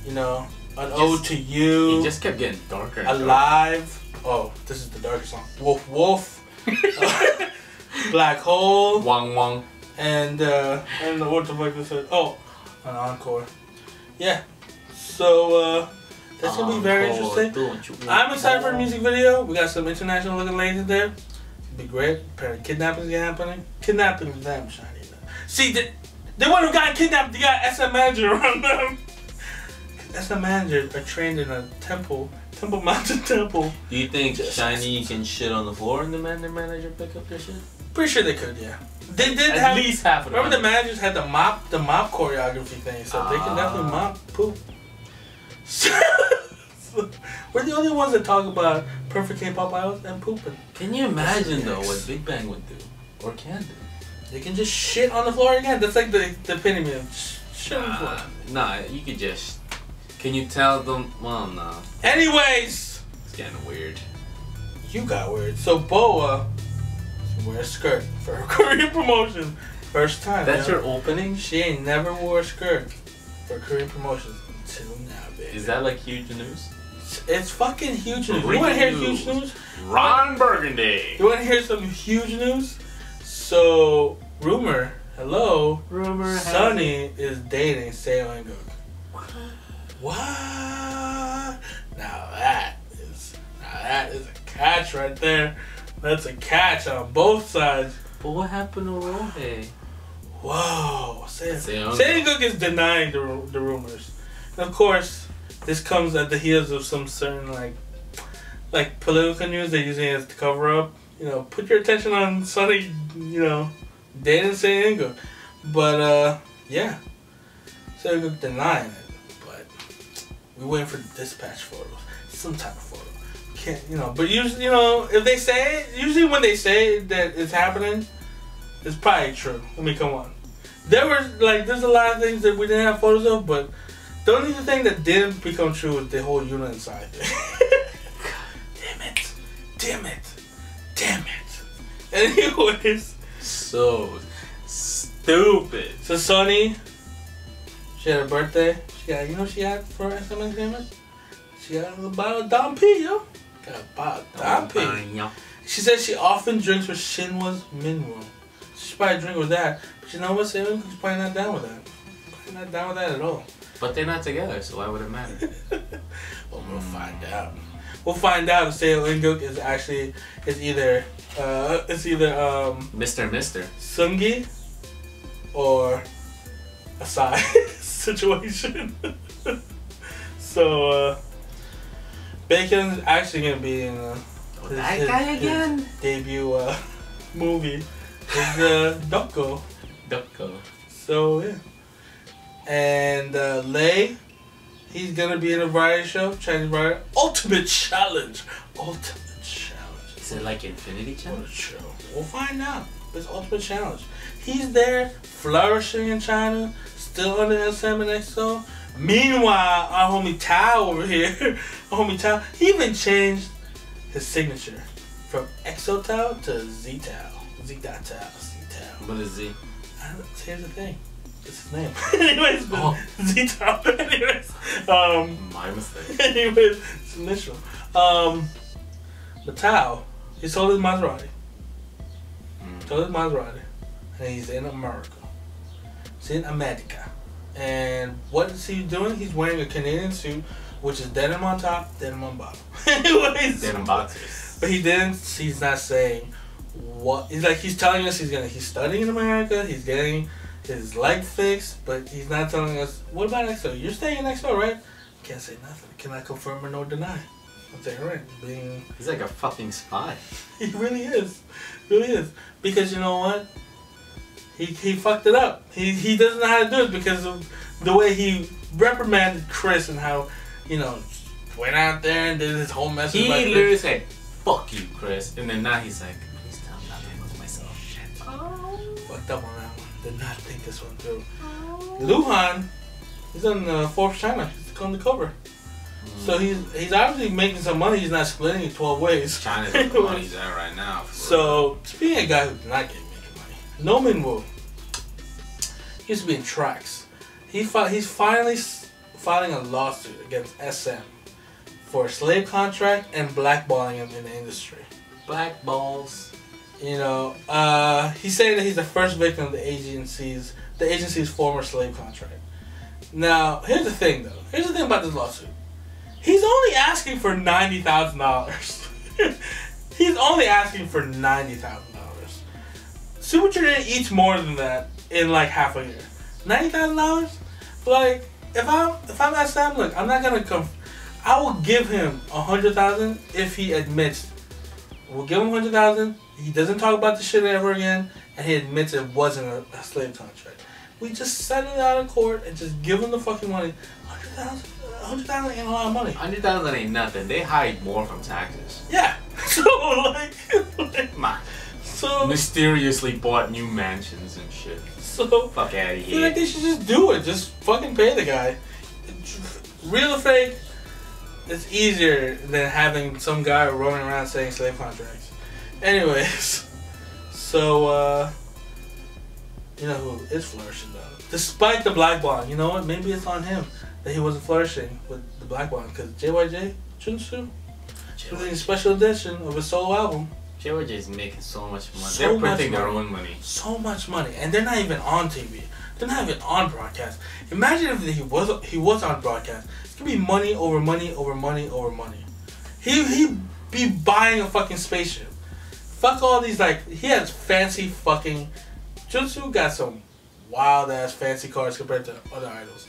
A: you know, An Ode to You.
B: It just kept getting darker.
A: Alive. Oh, this is the darkest song. Wolf. Black Hole.
B: Wang.
A: And what the fuck is it? Oh, an Encore. Yeah. So, that's going to be very interesting. I'm excited for the music video. We got some international looking ladies there. It'll be great. Apparently kidnapping is happening. Kidnapping is them, SHINee. See, they wouldn't have gotten kidnapped. They got SM manager around them. SM managers are trained in a temple mountain temple.
B: Do you think SHINee can shit on the floor and the manager pick up their shit?
A: Pretty sure they could, yeah. They did
B: at least half of them.
A: Remember the managers had the mop choreography thing, so they can definitely mop poop. So, we're the only ones that talk about perfect K-pop idols and pooping.
B: Can you imagine though what Big Bang would do or can do?
A: They can just shit on the floor again. That's like the epitome of shit on the floor.
B: Nah, you could just. Can you tell them? Well, no.
A: Anyways,
B: it's getting weird.
A: You got weird. So BoA wear a skirt for her Korean promotion. First time.
B: That's your opening?
A: She ain't never wore a skirt for Korean promotions until now, baby.
B: Is that like huge news?
A: It's fucking huge news. You want to hear huge news?
B: Ron Burgundy.
A: You want to hear some huge news? So, rumor, Sunny is dating Seo In Guk. What? Now that is a catch right there. That's a catch on both sides.
B: But what happened to Rohei?
A: Whoa. Seo In Guk is denying the rumors. And of course, this comes at the heels of some certain like political news they're using it to cover up. You know, put your attention on Sunny, you know, dating Seo In Guk. But yeah. Seo In Guk denying it. But we're waiting for dispatch photos. Some type of photo. Can't, you know, but usually, you know, if they say it, usually when they say that it's happening, it's probably true. I mean, come on. There's a lot of things that we didn't have photos of, but the only thing that didn't become true was the whole Yoona inside thing. Damn it. Anyways.
B: So stupid.
A: So Sunny, she had a birthday. She had for SMS Gamers? She got a bottle of Dom P, yo. Got a bottle of Dom P. She says she often drinks with Shinhwa Minwoo. She should probably drink with that. But you know what? Seo In Guk's probably not down with that. Probably not down with that at all.
B: But they're not together, so why would it matter?
A: Well, we'll find out. We'll find out if Seo In Guk is actually either
B: Mr.
A: Sungi or a side situation. So Baekhyun's actually gonna be in his debut movie. Is Dokgo. So yeah. And Lay, he's gonna be in a variety show, Chinese variety. Ultimate Challenge.
B: Is it like Infinity Challenge?
A: What a show. We'll find out. It's Ultimate Challenge. He's there, flourishing in China, still under SM and EXO. Meanwhile, our homie Tao over here, he even changed his signature from EXO Tao to Z Tao.
B: What is Z?
A: Here's the thing. It's his name. Anyways, Z Tao. Anyways,
B: my mistake.
A: Anyways, it's initial. But Tao, he sold his Maserati. And he's in America. He's in America. And what is he doing? He's wearing a Canadian suit, which is denim on top, denim on bottom. Anyways.
B: Denim boxers.
A: But he's not saying what. He's telling us he's studying in America, he's getting his leg fixed, but he's not telling us, what about EXO? You're staying in EXO, right? Can't say nothing. Cannot confirm or nor deny. I'm saying right.
B: He's like a fucking spy.
A: He really is. Because you know what? He fucked it up. He doesn't know how to do it because of the way he reprimanded Chris and how, went out there and did his whole message.
B: He literally said, "Fuck you, Chris," and then now he's like, "Please tell me not to handle myself." Shit.
A: Fucked up on that one. Did not think this one through. Luhan, he's on Forbes China. He's on the cover. So he's obviously making some money. He's not splitting it 12 ways.
B: China's where the money's at right now.
A: So speaking of a guy who's not making money, Noh Min Woo. He used to be in tracks. He's finally filing a lawsuit against SM for slave contract and blackballing him in the industry.
B: Blackballs.
A: He's saying that he's the first victim of the agency's former slave contract. Now, here's the thing though. Here's the thing about this lawsuit. He's only asking for $90,000. He's only asking for $90,000. Super Junior eats more than that in like half a year. $90,000? Like, if I'm at Sam, look, I'm not gonna come. I will give him $100,000 if he admits. We'll give him $100,000. He doesn't talk about the shit ever again, and he admits it wasn't a slave contract. We just settle it out of court and just give him the fucking money. $100,000 ain't a lot of money.
B: $100,000 ain't nothing. They hide more from taxes.
A: Yeah. So So
B: mysteriously bought new mansions and shit.
A: So
B: fuck out of here.
A: I feel like they should just do it. Just fucking pay the guy. Real or fake, it's easier than having some guy roaming around saying slave contracts. Anyways, so you know who is flourishing though? Despite the blackballing, you know what? Maybe it's on him that he wasn't flourishing with the blackballing because JYJ Junsu was in a special edition of his solo album.
B: JYJ is making so much money. They're printing their own money.
A: So much money, and they're not even on TV. They're not even on broadcast. Imagine if he was on broadcast. It's gonna be money over money over money over money. He'd be buying a fucking spaceship. Fuck all these, like, he has fancy fucking. Junsu got some wild ass fancy cars compared to other idols.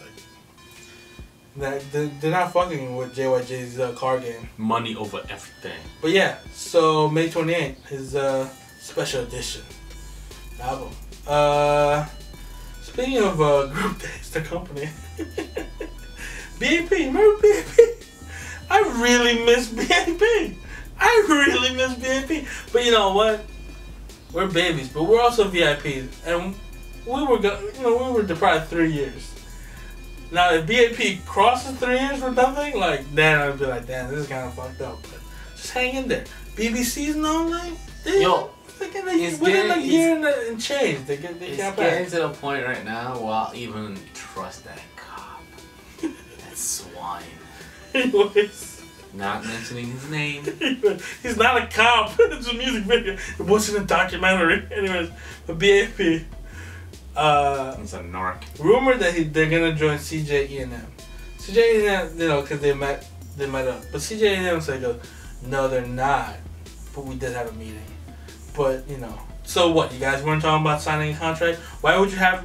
A: Like, they're not fucking with JYJ's car game.
B: Money over everything.
A: But yeah, so May 28th, his special edition album. Speaking of group days, the company. B.A.P, remember B.A.P? I really miss B.A.P. But you know what? We're babies, but we're also VIPs, and we were deprived 3 years. Now, if B.A.P crosses 3 years for nothing, like, then I'd be like, damn, this is kind of fucked up. But just hang in there. BBC's known, like, within a year and change, they can't back.
B: It's getting to the point right now where I'll even trust that cop. That swine.
A: Anyways.
B: Not mentioning his name.
A: He's not a cop. It's a music video. It wasn't a documentary. Anyways, but B.A.P.
B: He's a narc.
A: Rumored that they're gonna join CJ E&M. CJ E&M, you know, because they met up. But CJ E&M said, no, they're not. But we did have a meeting. But you know, so what? You guys weren't talking about signing a contract? Why would you have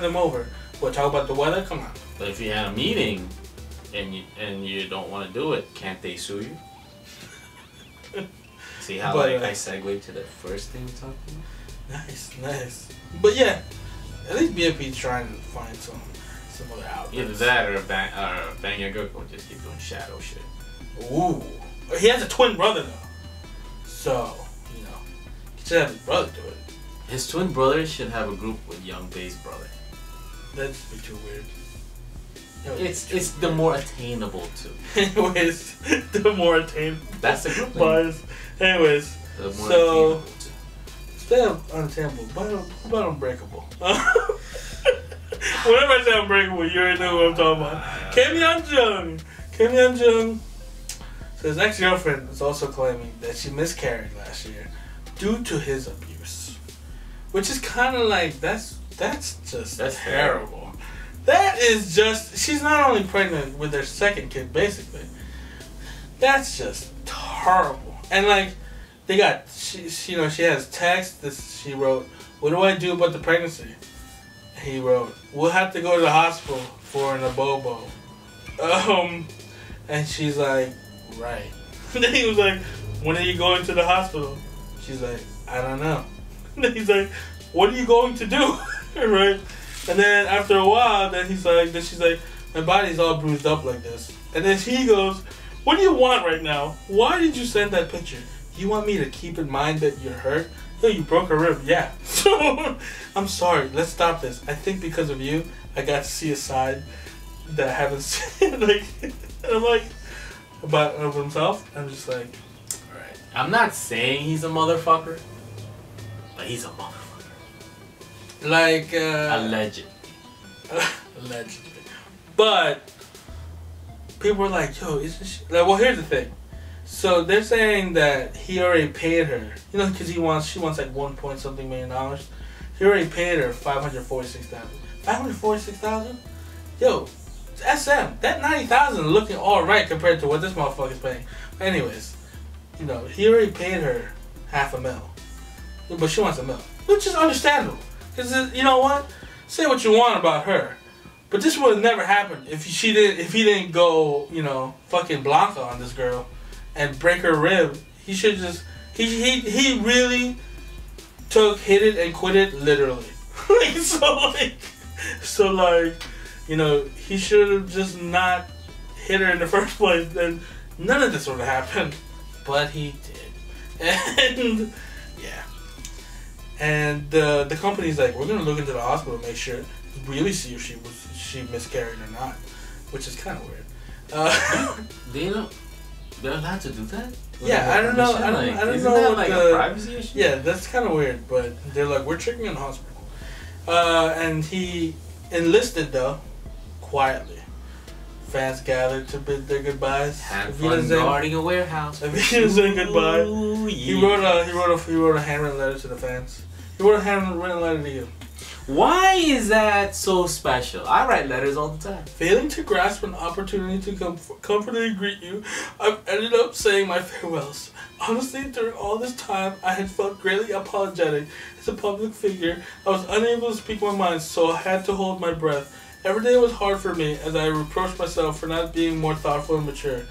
A: them over? What, talk about the weather? Come on.
B: But if you had a meeting and you don't want to do it, can't they sue you? See how I segued to the first thing we talked about?
A: Nice. But yeah, at least B.A.P's trying to find some other outlets.
B: Either that or Bang Your Guk will just keep doing shadow shit.
A: Ooh. He has a twin brother though. So, you know, he should have his brother do it.
B: His twin brother should have a group with Young Bae's brother.
A: That'd just be too weird.
B: It's the more attainable too.
A: Anyways, the more attainable.
B: That's the group
A: name. Anyways,
B: the more attainable too.
A: Instead of unattainable, what about unbreakable? Whenever I say unbreakable, you already know what I'm talking about. Kim Yeon-jung. So his ex-girlfriend is also claiming that she miscarried last year due to his abuse, which is kind of like that's terrible. That is just, she's not only pregnant with their second kid, basically. That's just horrible. And like, they got, she has text that she wrote, what do I do about the pregnancy? He wrote, we'll have to go to the hospital for an abobo. And she's like, right. And then he was like, when are you going to the hospital? She's like, I don't know. And then he's like, what are you going to do? Right? And then after a while, she's like, my body's all bruised up like this. And then he goes, what do you want right now? Why did you send that picture? You want me to keep in mind that you're hurt? Yo, you broke a rib. Yeah. So, I'm sorry. Let's stop this. I think because of you, I got to see a side that I haven't seen. Like, and I'm like, of himself. I'm just like, alright.
B: I'm not saying he's a motherfucker, but he's a motherfucker.
A: Like,
B: alleged.
A: Allegedly. But people were like, yo, isn't she? Like, well, here's the thing. So they're saying that he already paid her, you know, because she wants like $1.something million. He already paid her $546,000. $546,000? Yo, it's SM. That $90,000 is looking all right compared to what this motherfucker's paying. Anyways, you know, he already paid her $500,000, but she wants $1 million, which is understandable. Because you know what? Say what you want about her, but this would have never happened if he didn't go, you know, fucking Blanca on this girl and break her rib. He should just he really hit it and quit it literally. so like, you know, he should have just not hit her in the first place. Then none of this would have happened, but he did, and yeah. And the company's like, we're gonna look into the hospital, make sure, really see if she miscarried or not, which is kind of weird.
B: They're allowed to do that?
A: Yeah, I don't know. I don't
B: isn't
A: know.
B: That like a privacy issue?
A: Yeah, that's kind of weird. But they're like, we're checking in the hospital, and he enlisted though, quietly. Fans gathered to bid their goodbyes.
B: Had fun guarding a warehouse.
A: If he didn't say goodbye,
B: yeah.
A: he wrote a handwritten letter to the fans. He wrote a handwritten letter to you.
B: Why is that so special? I write letters all the time.
A: Failing to grasp an opportunity to comfortably greet you, I've ended up saying my farewells. Honestly, during all this time, I had felt greatly apologetic. As a public figure, I was unable to speak my mind, so I had to hold my breath. Every day was hard for me, as I reproached myself for not being more thoughtful and mature.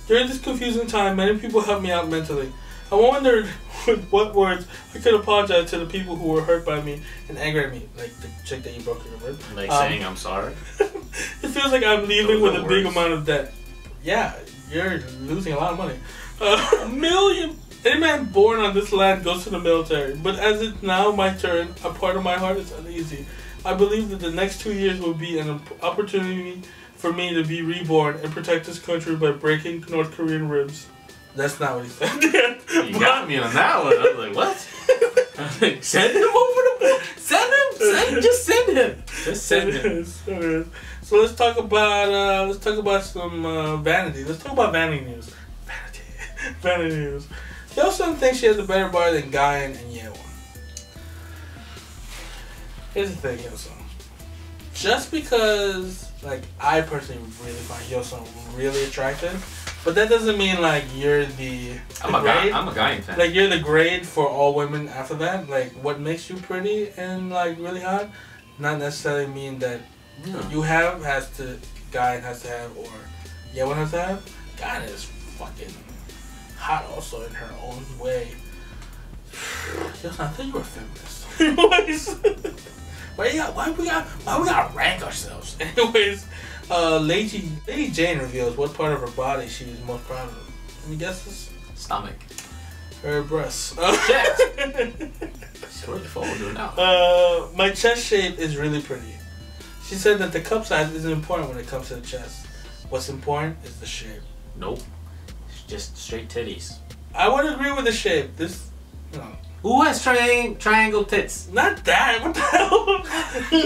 A: During this confusing time, many people helped me out mentally. I wondered with what words I could apologize to the people who were hurt by me and angry at me, like the chick that you broke your rib.
B: Like saying I'm sorry?
A: It feels like I'm leaving with a big amount of debt. Yeah, you're losing a lot of money. $1 million! Any man born on this land goes to the military, but as it's now my turn, a part of my heart is uneasy. I believe that the next 2 years will be an opportunity for me to be reborn and protect this country by breaking North Korean ribs. That's not what he said.
B: You got me on that one. I was like, what? I was like, send him over the board. Send him. Just send him. Just saying it.
A: So let's talk about some vanity. Let's talk about vanity news. Vanity news. Yoo Seung thinks she has a better body than Guyan and Yeowon. Here's the thing, Yoo Seung. Just because, like, I personally really find Yoo Seung really attractive, but that doesn't mean like you're the
B: I'm a Guyan fan.
A: Like you're the grade for all women after that. Like what makes you pretty and like really hot, not necessarily mean that you Guyan has to have or Yeowon has to have. Guyan is fucking hot also in her own way. Yo, I thought you were a feminist. Why we gotta rank ourselves? Anyways, Lady Jane reveals what part of her body she is most proud of. Any guesses?
B: Stomach.
A: Her breasts.
B: Sure, the phone will do it now.
A: My chest shape is really pretty. She said that the cup size isn't important when it comes to the chest. What's important is the shape.
B: Nope. It's just straight titties.
A: I would agree with the shape. This, you know.
B: Who has triangle tits?
A: Not that. What the hell?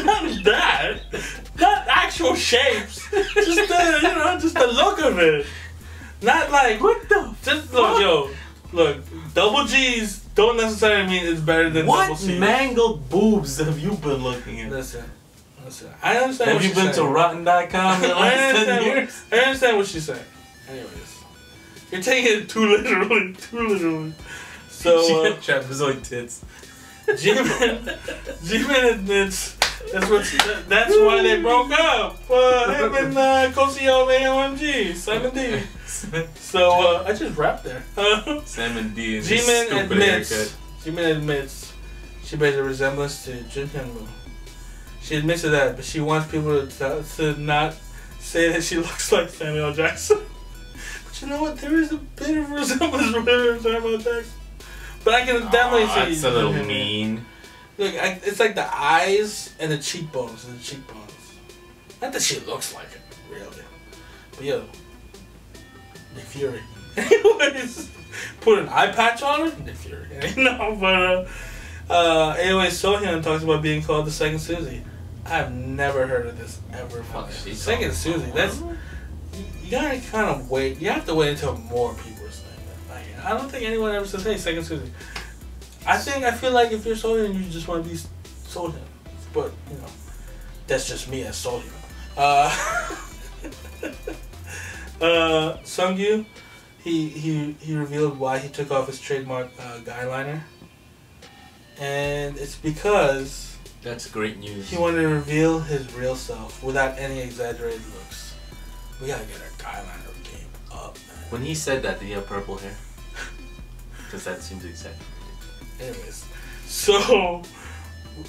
A: Not that. Not actual shapes. Just the look of it. Not like what the. Just look, look. Double G's don't necessarily mean it's better than double C's.
B: What mangled boobs have you been looking at?
A: Listen. I understand.
B: Have you been to Rotten.com in the last 10 years?
A: I understand what she's saying. Anyways, you're taking it too literally. So
B: trapezoid tits.
A: Jimin admits that's why they broke up. Him and Koseo AOMG, Simon D. So I just rapped there.
B: Simon D. And
A: Jimin admits she bears a resemblance to Jun Hyun-woo. She admits to that, but she wants people to not say that she looks like Samuel Jackson. But you know what? There is a bit of resemblance with her and Samuel Jackson. But I can definitely say
B: it's a little mean.
A: Look, it's like the eyes and the cheekbones Not that she looks like it, really. But yo, Nick Fury. Anyways, put an eye patch on her, Nick Fury. No, but AOA Sohyun talks about being called the Second Suzy. I've never heard of this ever. Second Suzy. That's you gotta kind of wait. You have to wait until more people are saying that. Like, I don't think anyone ever says, "Hey, Second Suzy." I feel like if you're Sohyun, you just want to be Sohyun. But you know, that's just me as Sohyun. Sungyu, he revealed why he took off his trademark guy liner, and it's because.
B: That's great news.
A: He wanted to reveal his real self without any exaggerated looks. We gotta get our guyliner game up, man.
B: When he said that, did he have purple hair? Because that seems exaggerated.
A: Anyways, so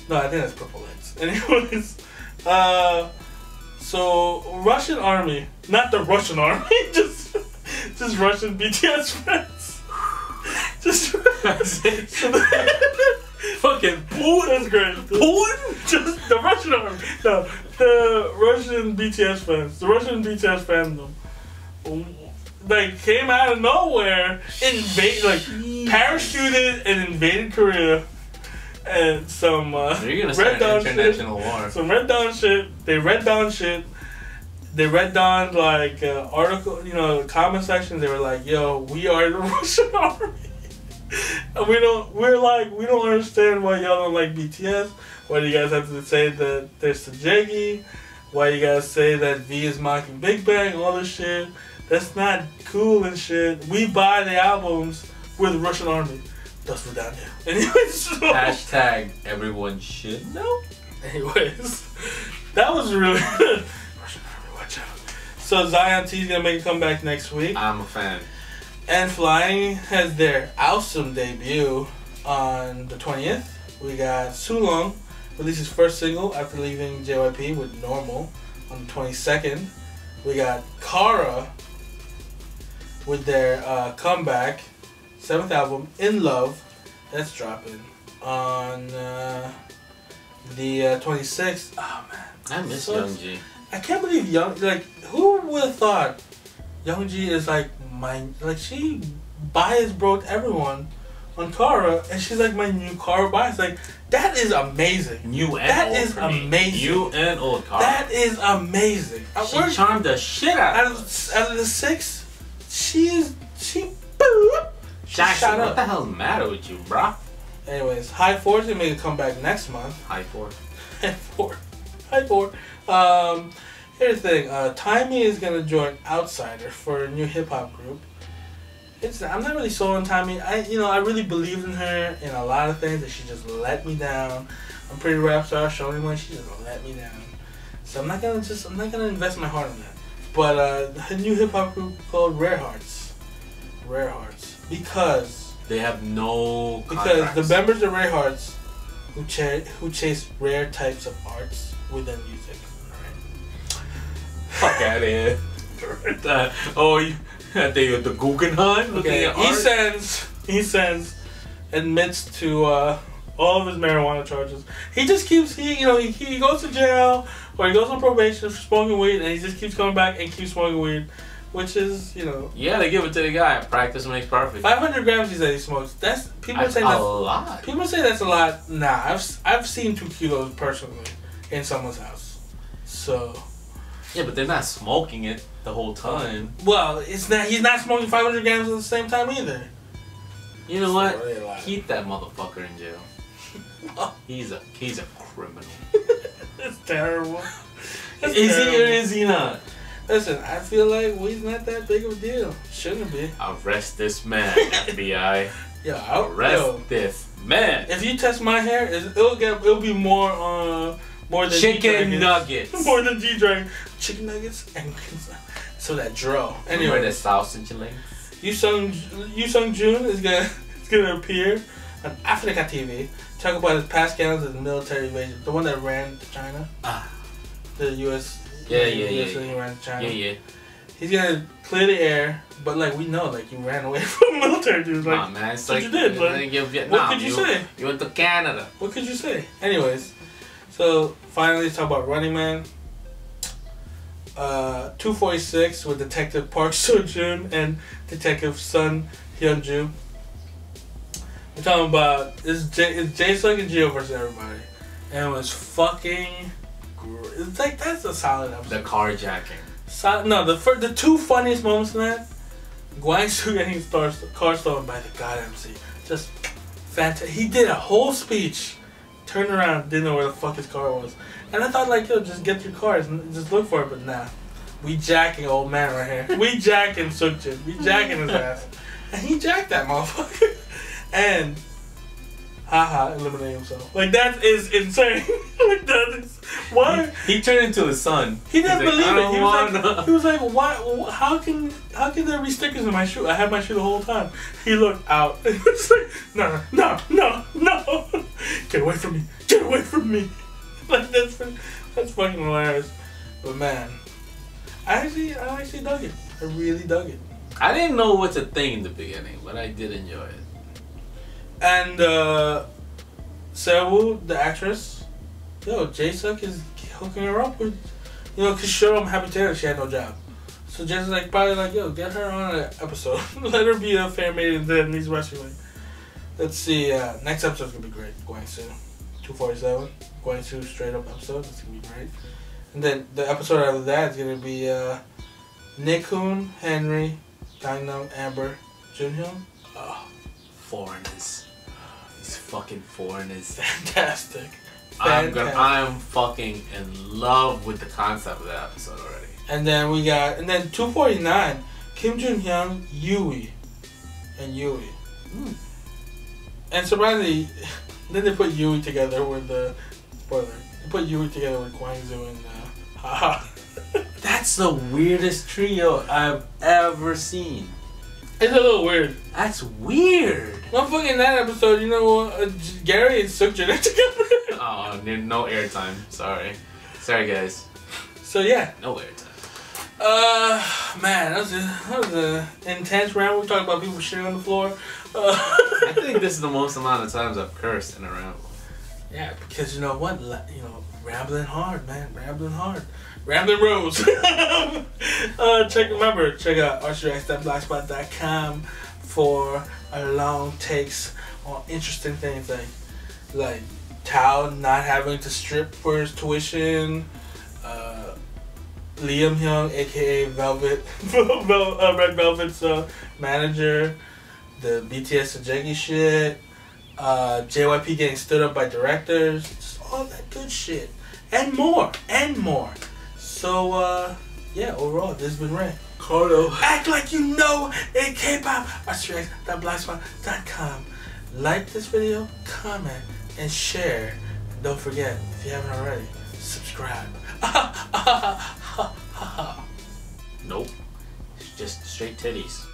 A: no, I think that's purple legs. Anyways, so Russian army, not the Russian army, just Russian BTS fans. Just fucking Putin. That's great. Putin? Just the Russian army. No, the Russian BTS fans. The Russian BTS fandom. Like, came out of nowhere, parachuted and invaded Korea. And some
B: Red Dawn international war.
A: Some Red Dawn shit. They Red Dawn shit. They Red Dawn, like, article, comment section. They were like, yo, we are the Russian army. We don't understand why y'all don't like BTS. Why do you guys have to say that there's Sajegi? Why you guys say that V is mocking Big Bang? All this shit. That's not cool and shit. We buy the albums with the Russian army. Thus we're down here. Anyways, so,
B: hashtag everyone should know.
A: Anyways, that was really good. Russian army, watch out. So Zion T's gonna make a comeback next week.
B: I'm a fan.
A: N.Flying has their awesome debut on the 20th. We got Sulong release his first single after leaving JYP with Normal on the 22nd. We got Kara with their comeback, 7th album, In Love. That's dropping on the 26th. Oh man,
B: I miss Youngji.
A: I can't believe who would have thought Youngji is she bias broke everyone on Kara, and she's like my new Kara bias. Like that is amazing.
B: New and
A: that
B: old
A: is
B: for me.
A: amazing.
B: New and old Kara.
A: That is amazing.
B: She charmed the shit out of
A: us. Out of the 6, she
B: Jackson, what the hell's the matter with you, bruh?
A: Anyways, High 4's gonna make a comeback next month.
B: High 4.
A: High 4. Here's the thing. Taimi is gonna join Outsider for a new hip hop group. I'm not really sold on Taimi. I really believed in her in a lot of things, and she just let me down. I'm pretty rap star, showing me she just let me down. So I'm not gonna invest my heart on that. But her new hip hop group called Rare Hearts. Rare Hearts. Because
B: they have no contracts.
A: Because the members of Rare Hearts who chase rare types of arts within music. Right?
B: Fuck out of here. The Guggenheim looking at art?
A: He admits to all of his marijuana charges. He just keeps he goes to jail or he goes on probation for smoking weed, and he just keeps coming back and keeps smoking weed, which is
B: yeah, they give it to the guy. Practice makes perfect.
A: 500 grams he said he smokes. That's a lot. People say that's a lot. Nah, I've seen 2 kilos personally in someone's house. So
B: yeah, but they're not smoking it the whole time.
A: Well, it's not. He's not smoking 500 grams at the same time either.
B: You know what? Really keep that motherfucker in jail. He's a criminal.
A: That's terrible.
B: Is he or is he not?
A: Listen, I feel like weed's not that big of a deal. Shouldn't be.
B: Arrest this man, FBI. Arrest this man.
A: If you test my hair, it'll be more than
B: chicken nuggets.
A: More than G-Dragon. Chicken nuggets and so that draw. Anyway,
B: the sausage links.
A: Yoo Seung Jun is gonna appear on Africa TV. Talk about his past scandals as a military invasion. The one that ran to China. The U.S.
B: Yeah.
A: ran to China.
B: Yeah.
A: He's gonna clear the air, but we know, you ran away from military dudes.
B: Man, it's
A: what you did.
B: Vietnam.
A: What could you say?
B: You went to Canada.
A: What could you say? Anyways, so finally, let's talk about Running Man. 246 with Detective Park Seo-jun and Detective Sun Hyun-joo. We're talking about it's Jae-sung and Gio versus everybody, and it was fucking great. It's that's a solid episode.
B: The carjacking.
A: No, the 2 funniest moments in that, Gwang-soo getting his car stolen by the GOT MC. Just fantastic. He did a whole speech, turned around, didn't know where the fuck his car was. And I thought, just get your cars and just look for it, but nah. We jacking old man right here. We jacking Seung Jun. We jacking his ass. And he jacked that motherfucker. And, eliminate himself. That is insane. That is, why?
B: He turned into his son.
A: He didn't believe it. He was like, why? How can there be stickers in my shoe? I had my shoe the whole time. He looked out. He was like, no. Get away from me. Get away from me. That's fucking hilarious. But man, I actually dug it. I really dug it.
B: I didn't know what's a thing in the beginning, but I did enjoy it.
A: And Seo, the actress, Jae-sung is hooking her up with, cause I'm happy to hear she had no job. So Jae-sung's probably get her on an episode. Let her be a fair maiden that needs rescuing. Let's see, next episode's gonna be great. Gwang-soo, 247. Gwang-soo straight up episode. It's gonna be great. And then the episode after that is gonna be Nick-hoon, Henry, Gangnam, Amber, Junhyun.
B: Foreigners. These fucking foreigners.
A: Fantastic.
B: I'm fucking in love with the concept of that episode already.
A: And then 249, Kim Jun-hyun, Yui. And surprisingly, then they put Yui together with Gwang-soo and Haha.
B: That's the weirdest trio I've ever seen.
A: It's a little weird.
B: That's weird.
A: Motherfucking in that episode, Gary and Seung Jun are together.
B: Oh, no airtime. Sorry, guys.
A: So yeah,
B: no airtime.
A: Man, that was a intense round. We talked about people shitting on the floor.
B: I think this is the most amount of times I've cursed in a ramble. Yeah,
A: because you know what? Rambling hard, man. Rambling hard. Rambling Rose. Check out archeryx.blogspot.com for our long takes on interesting things like Tao not having to strip for his tuition, Liam Hyung, aka Velvet, Red Velvet's manager, the BTS Sajegi shit, JYP getting stood up by directors, just all that good shit, and more. So yeah, overall, this has been Rae Carlo. Act like you know in K-pop. RCX.blogspot.com. Like this video, comment, and share. And don't forget, if you haven't already, subscribe.
B: Nope. It's just straight titties.